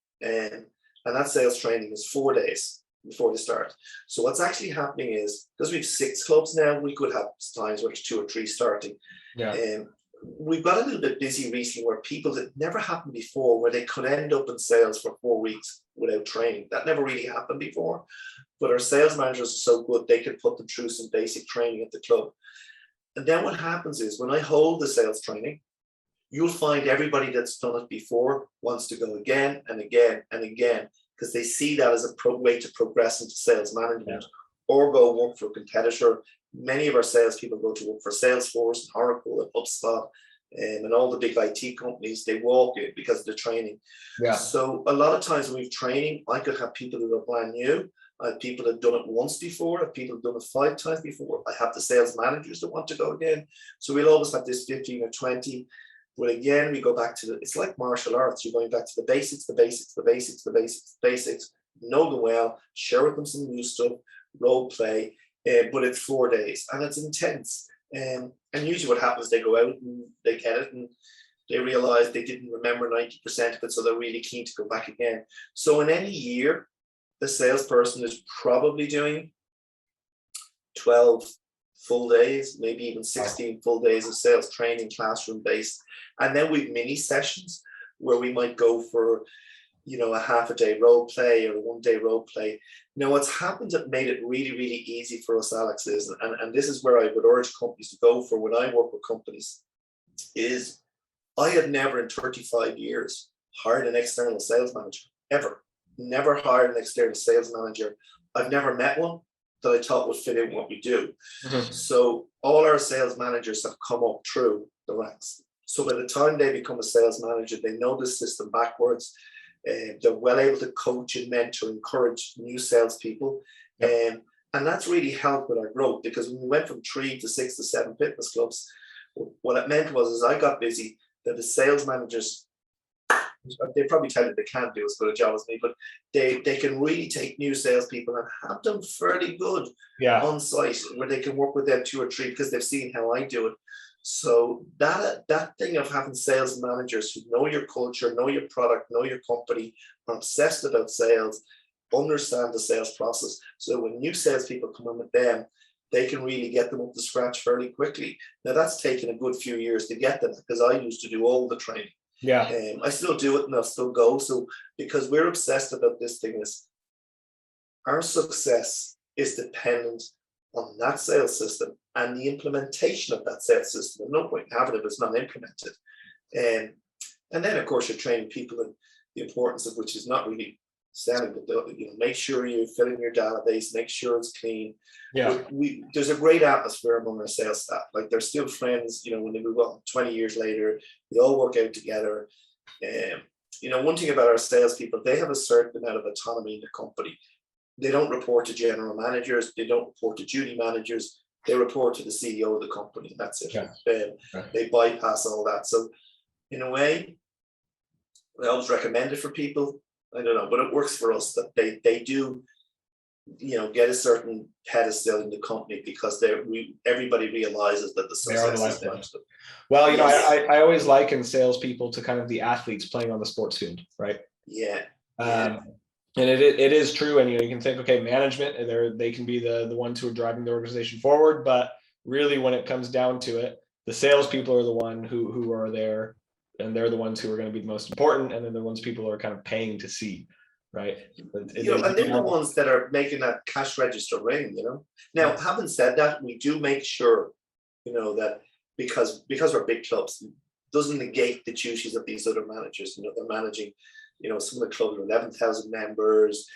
And that sales training is 4 days before they start. So what's actually happening is, because we have 6 clubs now, we could have times where there's 2 or 3 starting. Yeah. We've got a little bit busy recently where people that never happened before, where they could end up in sales for 4 weeks without training. That never really happened before. But our sales managers are so good, they can put them through some basic training at the club. And then what happens is, when I hold the sales training, you'll find everybody that's done it before wants to go again and again and again, because they see that as a way to progress into sales management, or go work for a competitor. Many of our salespeople go to work for Salesforce and Oracle and HubSpot and all the big IT companies. They walk it because of the training. Yeah. So a lot of times when we've training, I could have people who are brand new. I have people that have done it once before. I have people who've done it 5 times before. I have the sales managers that want to go again. So we'll always have this 15 or 20. But again, we go back to it's like martial arts. You're going back to the basics, know them well, share with them some new stuff, role play, but it's 4 days and it's intense. And usually what happens, they go out and they get it and they realize they didn't remember 90% of it, so they're really keen to go back again. So in any year, the salesperson is probably doing 12 full days, maybe even 16 full days of sales training, classroom based. And then we've mini sessions where we might go for, a half a day role play or a 1 day role play. Now, what's happened that made it really, really easy for us, Alex, is, and this is where I would urge companies to go for when I work with companies, is I have never in 35 years hired an external sales manager, ever. Never hired an external sales manager. I've never met one that I thought would fit in what we do. Mm-hmm. So all our sales managers have come up through the ranks. So by the time they become a sales manager, they know the system backwards. They're well able to coach and mentor, encourage new salespeople. Yep. And that's really helped with our growth, because when we went from 3 to 6 to 7 fitness clubs, what it meant was, as I got busy, that the sales managers, they probably tell you they can't do as good a job as me, but they can really take new salespeople and have them fairly good on site, where they can work with them 2 or 3 because they've seen how I do it. So that thing of having sales managers who know your culture, know your product, know your company, are obsessed about sales, understand the sales process. So when new salespeople come in with them, they can really get them up to scratch fairly quickly. Now that's taken a good few years to get them, because I used to do all the training. Yeah, I still do it and I'll still go. So because we're obsessed about this thing, is our success is dependent on that sales system and the implementation of that sales system. And no point in having it if it's not implemented. And then of course you're training people in the importance of, which is not really selling, but make sure you fill in your database, make sure it's clean. Yeah, there's a great atmosphere among our sales staff. Like, they're still friends. When they move on 20 years later, they all work out together. One thing about our salespeople, they have a certain amount of autonomy in the company. they don't report to general managers, they don't report to duty managers, they report to the CEO of the company. That's it. They bypass all that. So in a way, I always recommend it for people. I don't know, but it works for us that they do, get a certain pedestal in the company because everybody realizes that the success is down to them. Well, I always liken salespeople to kind of the athletes playing on the sports field, right? Yeah. And it is true. And you can think, okay, management, they can be the ones who are driving the organization forward, but really when it comes down to it, the salespeople are the one who are there, and they're the ones who are going to be the most important, and then the ones people are kind of paying to see, right? And they're the ones that are making that cash register ring. Now, having said that, we do make sure, that because we're big clubs, doesn't negate the duties of these other managers. They're managing, some of the clubs are 11,000 members,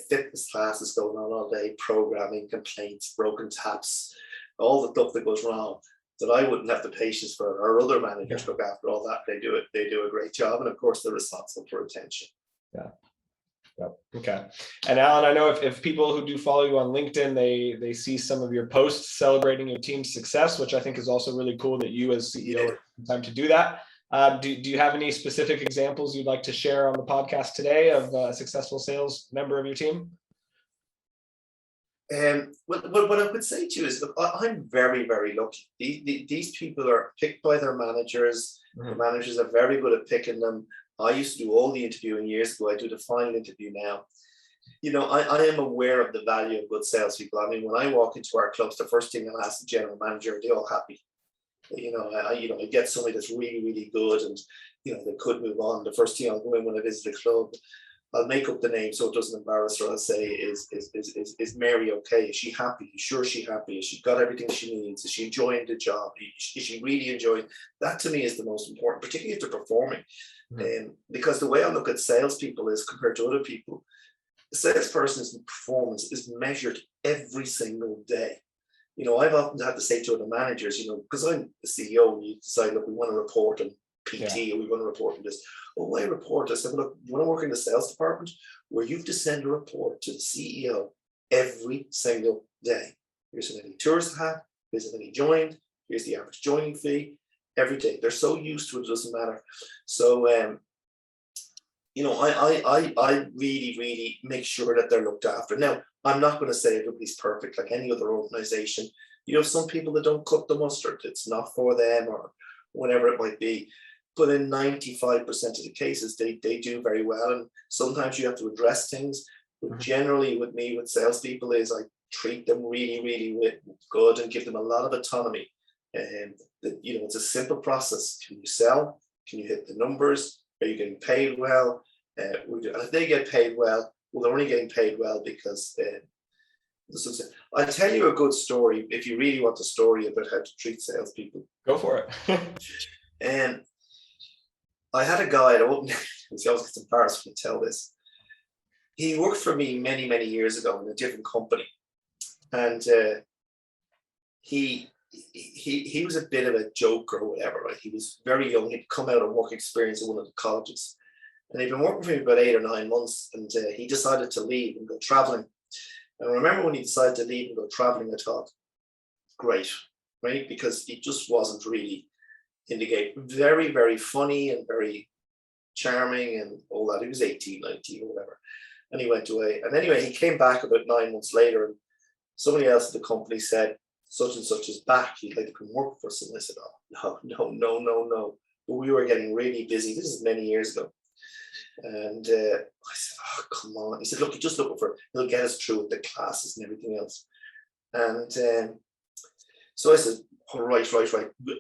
fitness classes going on all day, programming, complaints, broken taps, all the stuff that goes wrong that I wouldn't have the patience for. Our other managers look after all that. They do a great job. And of course, they're responsible for retention. Yeah. Okay. And Alan, I know if people who do follow you on LinkedIn, they see some of your posts celebrating your team's success, which I think is also really cool that you as CEO have time to do that. Do you have any specific examples you'd like to share on the podcast today of a successful sales member of your team? What I would say to you is, look, I'm very, very lucky. These people are picked by their managers. The managers are very good at picking them. I used to do all the interviewing years ago. I do the final interview now. I am aware of the value of good salespeople. I mean, when I walk into our clubs, the first thing I'll ask the general manager, are they all happy? I get somebody that's really, really good and, they could move on. The first thing I'll go in when I visit a club, I'll make up the name so it doesn't embarrass her. I'll say, is Mary okay? Is she happy? Is sure she happy? Is she got everything she needs? Is she enjoying the job? Is she really enjoying? That to me is the most important, particularly if they're performing. Because the way I look at salespeople is compared to other people, the salesperson's performance is measured every single day. I've often had to say to other managers, because I'm the CEO, and you decide, look, we want to report on PT or we want to report on this. Well, why report? I said, well, look, you want to work in the sales department where you have to send a report to the CEO every single day. Here's how many tours I had, here's how many joined, here's the average joining fee, every day. They're so used to it, it doesn't matter. So, I really, really make sure that they're looked after. Now, I'm not going to say everybody's perfect like any other organization. You have some people that don't cut the mustard. It's not for them or whatever it might be. But in 95% of the cases, they do very well. And sometimes you have to address things. But generally with me, with salespeople, is I treat them really, really good and give them a lot of autonomy. And it's a simple process. Can you sell? Can you hit the numbers? Are you getting paid well? And if they get paid well, they're only getting paid well because I'll tell you a good story if you really want a story about how to treat salespeople. Go for it. And I had a guy, I always get embarrassed when I tell this. He worked for me many, many years ago in a different company. And he was a bit of a joker or whatever, right? He was very young. He'd come out of work experience at one of the colleges. And he'd been working for me about 8 or 9 months. And he decided to leave and go traveling. And I remember when he decided to leave and go traveling, I thought, great, right? Because he just wasn't really in the game. Very, very funny and very charming and all that. He was 18, 19 or whatever. And he went away. And anyway, he came back about 9 months later and somebody else at the company said, such and such is back. He'd like to come work for us. And I said, oh, no. But we were getting really busy. This is many years ago. And I said, oh, come on. He said, look, you're just looking for, he'll get us through with the classes and everything else. And so I said, oh, right.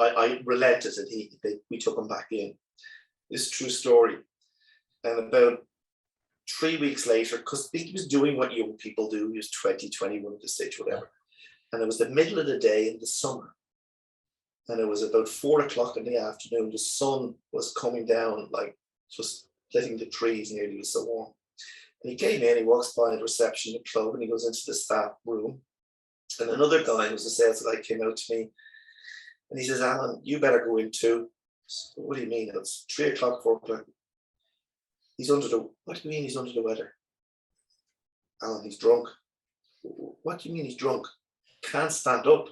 I relented and we took him back in. This is a true story. And about 3 weeks later, because he was doing what young people do, he was 20, 21 at the stage, whatever. And it was the middle of the day in the summer. And it was about 4 o'clock in the afternoon. The sun was coming down, like just letting the trees nearly, was so warm. And he came in, he walks by the reception of the club and he goes into the staff room. And another guy, who was a sales guy, came out to me and he says, Alan, you better go in too. So, what do you mean? It's 3 o'clock, 4 o'clock. What do you mean he's under the weather? Alan, he's drunk. What do you mean he's drunk? Can't stand up.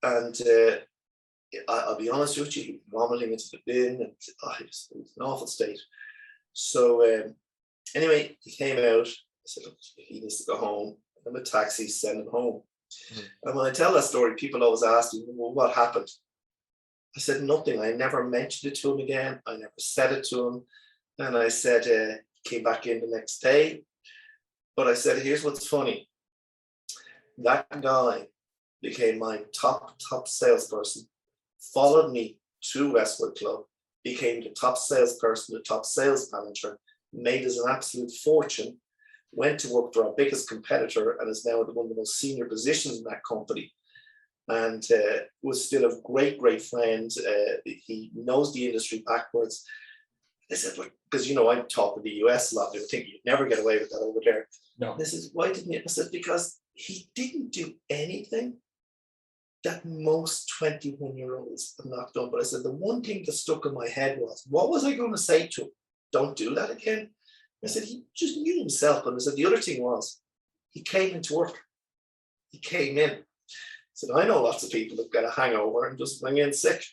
And I'll be honest with you, vomiting into the bin, and it was an awful state. So anyway, he came out. I said, look, he needs to go home. I'm a taxi, send him home. And when I tell that story, people always ask me, well, what happened? I said, nothing. I never mentioned it to him again. I never said it to him. And I said, he came back in the next day. But I said, here's what's funny. That guy became my top salesperson, followed me to Westwood Club, became the top salesperson, the top sales manager, made us an absolute fortune, went to work for our biggest competitor, and is now at one of the most senior positions in that company. And was still a great friend. He knows the industry backwards. I said, look, because, I'm talking to the US a lot. They would think you'd never get away with that over there. No. This is why didn't you? I said, because he didn't do anything that most 21-year-olds have not done. But I said, the one thing that stuck in my head was, what was I going to say to him? Don't do that again. I said, he just knew himself. And I said, the other thing was, he came into work. He came in. I said, I know lots of people that get a hangover and just ring in sick.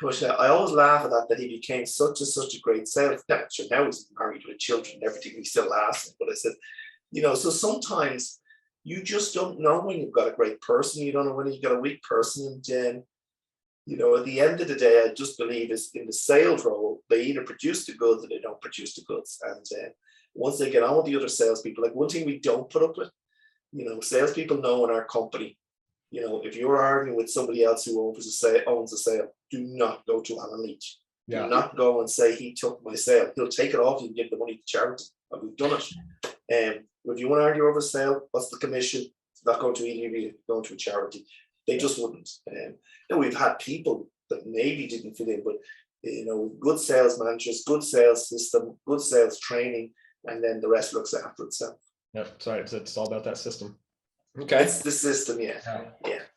But I always laugh at that he became such a great sales. Now he's married with children and everything. We still laugh. But I said, so sometimes you just don't know when you've got a great person. You don't know when you've got a weak person. And at the end of the day, I just believe is in the sales role, they either produce the goods or they don't produce the goods. And once they get on with the other salespeople, like one thing we don't put up with, salespeople know in our company, if you're arguing with somebody else who owns a sale, do not go to Alan Leach. Do not go and say he took my sale. He'll take it off you and give the money to charity. And we've done it. If you want to argue over a sale, what's the commission? It's not going to EDV, going to a charity. They just wouldn't. We've had people that maybe didn't fit in, but good sales managers, good sales system, good sales training, and then the rest looks after itself. Yep. Sorry, it's all about that system. Okay. It's the system, yeah.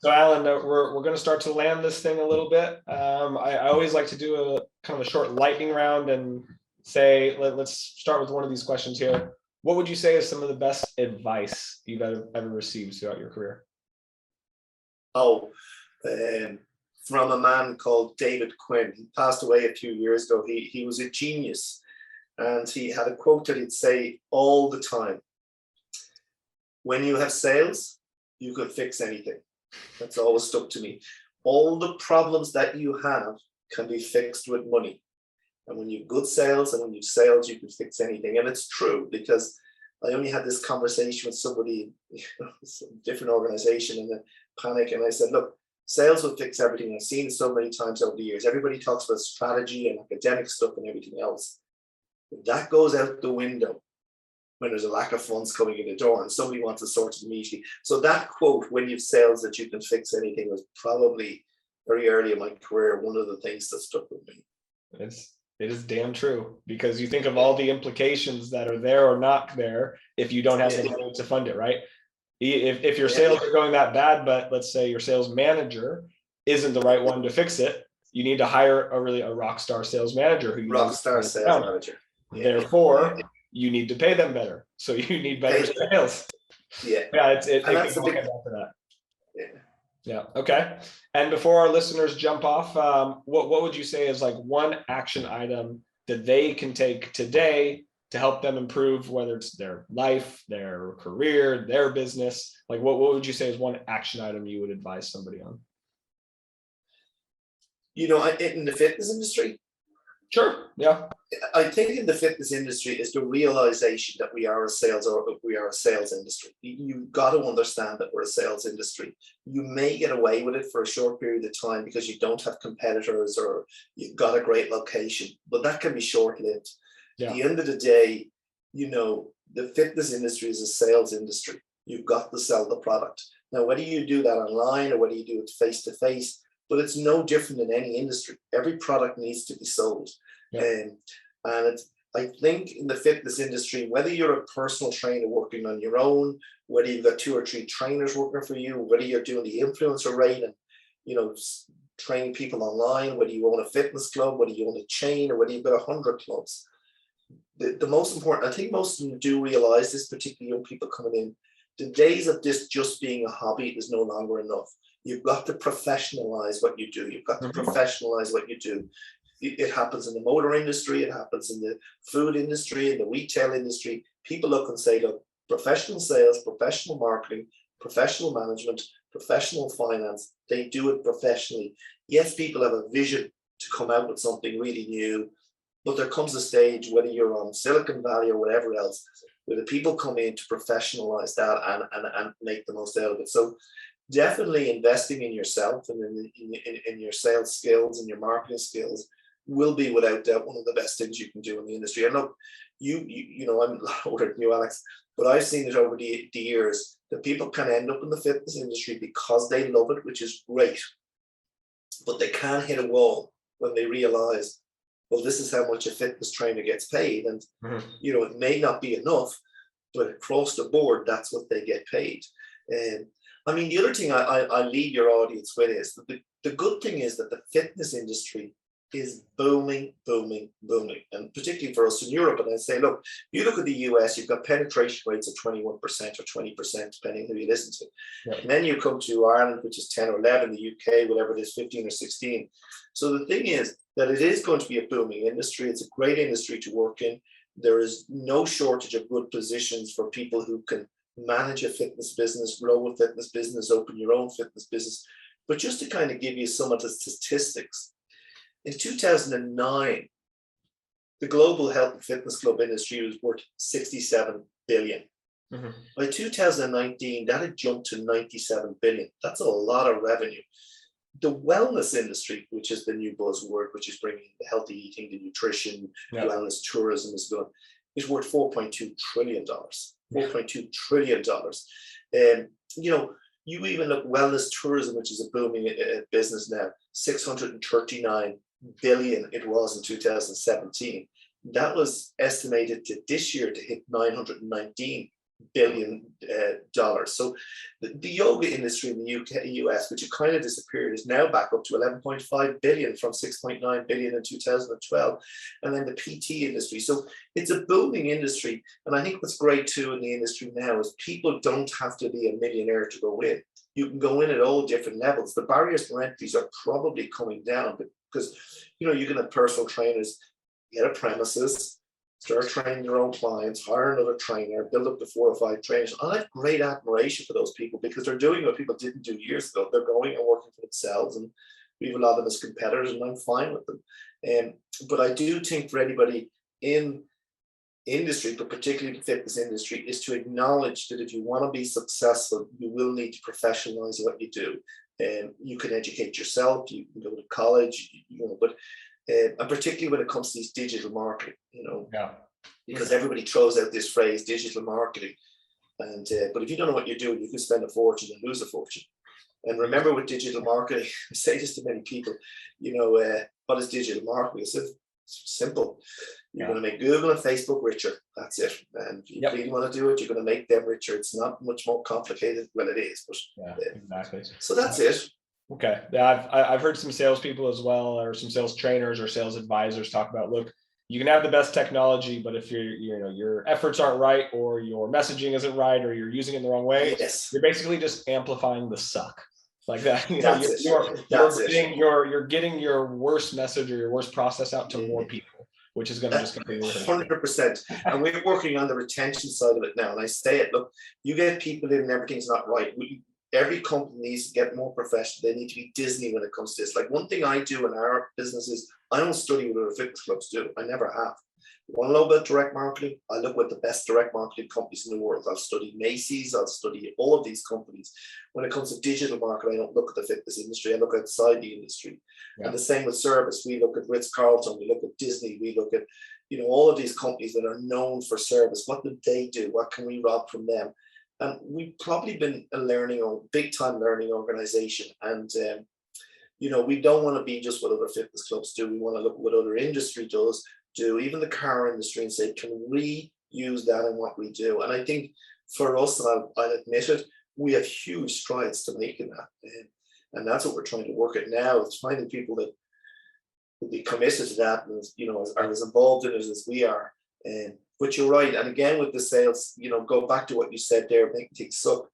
So Alan, we're going to start to land this thing a little bit. I always like to do a kind of a short lightning round and say, let's start with one of these questions here. What would you say is some of the best advice you've ever received throughout your career? From a man called David Quinn. He passed away a few years ago. He was a genius, and he had a quote that he'd say all the time. When you have sales, you can fix anything. That's always stuck to me. All the problems that you have can be fixed with money. And when you've good sales and when you've sales, you can fix anything. And it's true, because I only had this conversation with somebody, some different organization, in a panic. And I said, look, sales will fix everything. I've seen it so many times over the years. Everybody talks about strategy and academic stuff and everything else. But that goes out the window when there's a lack of funds coming in the door and somebody wants to sort it immediately. So that quote, when you've sales that you can fix anything, was probably very early in my career one of the things that stuck with me. It is damn true, because you think of all the implications that are there or not there if you don't have the money to fund it, right? If your sales are going that bad, but let's say your sales manager isn't the right one to fix it, you need to hire a rock star sales manager sales manager. Therefore, you need to pay them better. So you need better sales. It can all get back to that. Yeah. Okay. And before our listeners jump off, what would you say is like one action item that they can take today to help them improve, whether it's their life, their career, their business? Like what would you say is one action item you would advise somebody on? In the fitness industry? Sure. Yeah. I think in the fitness industry is the realization that we are a sales industry. You've got to understand that we're a sales industry. You may get away with it for a short period of time because you don't have competitors or you've got a great location, but that can be short-lived. Yeah. At the end of the day, the fitness industry is a sales industry. You've got to sell the product. Now, whether you do that online or whether you do it face-to-face, but it's no different in any industry. Every product needs to be sold. Yeah. I think in the fitness industry, whether you're a personal trainer working on your own, whether you've got 2 or 3 trainers working for you, whether you're doing the influencer rate and, training people online, whether you own a fitness club, whether you own a chain, or whether you've got 100 clubs, the most important, I think most of them do realize this, particularly young people coming in, the days of this just being a hobby is no longer enough. You've got to professionalize what you do. You've got to professionalize what you do. It happens in the motor industry. It happens in the food industry, in the retail industry. People look and say, look, professional sales, professional marketing, professional management, professional finance, they do it professionally. Yes, people have a vision to come out with something really new, but there comes a stage, whether you're on Silicon Valley or whatever else, where the people come in to professionalize that and make the most out of it. So definitely investing in yourself and in your sales skills and your marketing skills will be without doubt one of the best things you can do in the industry. And look, you know, I'm older than you, Alex, but I've seen it over the years that people can end up in the fitness industry because they love it, which is great, but they can't hit a wall when they realize, well, this is how much a fitness trainer gets paid. And, you know, it may not be enough, but across the board, that's what they get paid. And I mean, the other thing I leave your audience with is that the good thing is that the fitness industry is booming, booming, booming. And particularly for us in Europe, and I say, look, you look at the US, you've got penetration rates of 21% or 20%, depending who you listen to. Yep. And then you come to Ireland, which is 10 or 11, the UK, whatever it is, 15 or 16. So the thing is that it is going to be a booming industry. It's a great industry to work in. There is no shortage of good positions for people who can manage a fitness business, grow a fitness business, open your own fitness business. But just to kind of give you some of the statistics, in 2009, the global health and fitness club industry was worth 67 billion. By 2019, that had jumped to 97 billion. That's a lot of revenue. The wellness industry, which is the new buzzword, which is bringing the healthy eating, the nutrition, wellness, tourism is going, is worth $4.2 trillion. $4.2 trillion. You know, you even look wellness tourism, which is a booming business now, 639 billion it was in 2017. That was estimated to this year to hit $919 billion. So the yoga industry in the UK, US, which had kind of disappeared, is now back up to 11.5 billion from 6.9 billion in 2012. And then the PT industry. So it's a booming industry. And I think what's great too in the industry now is people don't have to be a millionaire to go in. You can go in at all different levels. The barriers to entries are probably coming down because, you know, you can have personal trainers, get a premises, start training your own clients, hire another trainer, build up to 4 or 5 trainers. I have great admiration for those people because they're doing what people didn't do years ago. They're going and working for themselves, and we have a lot of them as competitors, and I'm fine with them. But I do think for anybody in industry, but particularly the fitness industry, is to acknowledge that if you want to be successful, you will need to professionalize what you do. You can educate yourself, you can go to college, you know, but and particularly when it comes to these digital marketing, you know, because everybody throws out this phrase, digital marketing. And but if you don't know what you're doing, you can spend a fortune and lose a fortune. And remember, with digital marketing, I say this to many people, you know, what is digital marketing? It's simple. You're going to make Google and Facebook richer. That's it. And if you really want to do it, you're going to make them richer. It's not much more complicated. Well, it is, but exactly. So that's it. Okay. Yeah, I've heard some salespeople as well, or some sales trainers or sales advisors talk about, look, you can have the best technology, but if your efforts aren't right, or your messaging isn't right, or you're using it in the wrong way, you're basically just amplifying the suck. Like that. You know, you're getting your worst message or your worst process out to more people, which is going to just continue. 100%. And we're working on the retention side of it now. And I say it, look, you get people in and everything's not right. Every company needs to get more professional. They need to be Disney when it comes to this. Like, one thing I do in our business is I don't study what other fitness clubs do. I never have. You want to know about direct marketing? I look at the best direct marketing companies in the world. I'll study Macy's. I'll study all of these companies. When it comes to digital marketing, I don't look at the fitness industry. I look outside the industry. And the same with service. We look at Ritz-Carlton. We look at Disney. We look at, you know, all of these companies that are known for service. What do they do? What can we rob from them? And we've probably been a big time learning organization. And, you know, we don't want to be just what other fitness clubs do. We want to look at what other industry does, even the car industry, and say, can we use that in what we do? And I think for us, and I'll admit it, we have huge strides to make in that. And that's what we're trying to work at now. It's finding people that will be committed to that and, you know, are as involved in it as we are. But you're right. And again, with the sales, go back to what you said there, making things suck.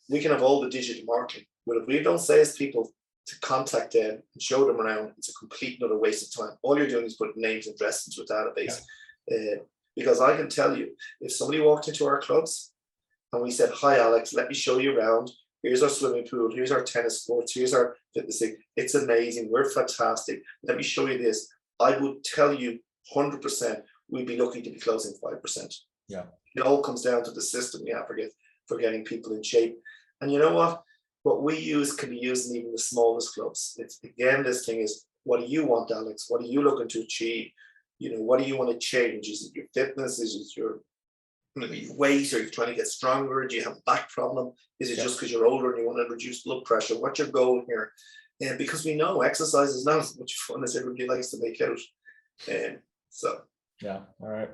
We can have all the digital marketing, but if we don't salespeople to contact them and show them around, it's a complete another waste of time. All you're doing is putting names and addresses into a database. Yeah. Because I can tell you, if somebody walked into our clubs and we said, "Hi, Alex, let me show you around. Here's our swimming pool. Here's our tennis courts. Here's our fitness thing. It's amazing. We're fantastic. Let me show you this." I would tell you 100% we'd be lucky to be closing 5%. Yeah. It all comes down to the system we have for getting people in shape. And you know what? What we use can be used in even the smallest clubs. It's again, this thing is, what do you want, Alex? What are you looking to achieve? What do you want to change? Is it your fitness? Is it your weight? Are you trying to get stronger? Do you have a back problem? Is it just because you're older and you want to reduce blood pressure? What's your goal here? And because we know exercise is not as much fun as everybody likes to make out. Yeah. All right.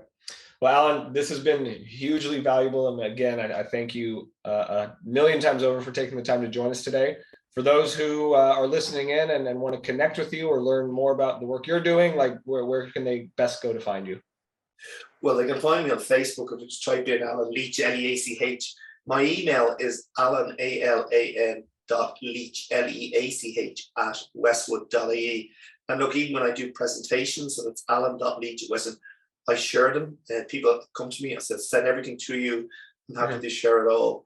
Well, Alan, this has been hugely valuable. And again, I thank you a million times over for taking the time to join us today. For those who are listening in and want to connect with you or learn more about the work you're doing, like where can they best go to find you? Well, they can find me on Facebook if you just type in Alan Leach, Leach. My email is alan, ALAN, .leach, LEACH @westwood.ie. And look, even when I do presentations, so it's alan.leach at Westwood, I share them. People come to me, I said, send everything to you. I'm happy to share it all.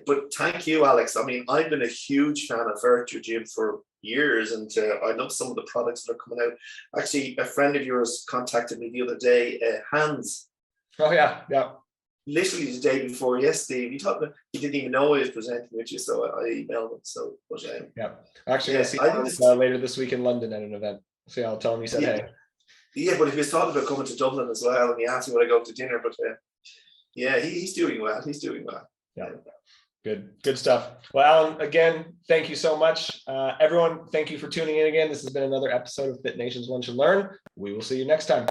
But thank you, Alex. I mean, I've been a huge fan of Virtue Gym for years, and I love some of the products that are coming out. Actually, a friend of yours contacted me the other day, Hans. Oh, yeah. Literally the day before yesterday. He didn't even know I was presenting with you, so I emailed him. So, but actually, I see Hans later this week in London at an event. So I'll tell him you said hey. Yeah, but if he was talking about coming to Dublin as well, and he asked me when I go to dinner, but he's doing well. He's doing well. Yeah. Good stuff. Well, Alan, again, thank you so much. Everyone, thank you for tuning in again. This has been another episode of Fit Nation's Lunch and Learn. We will see you next time.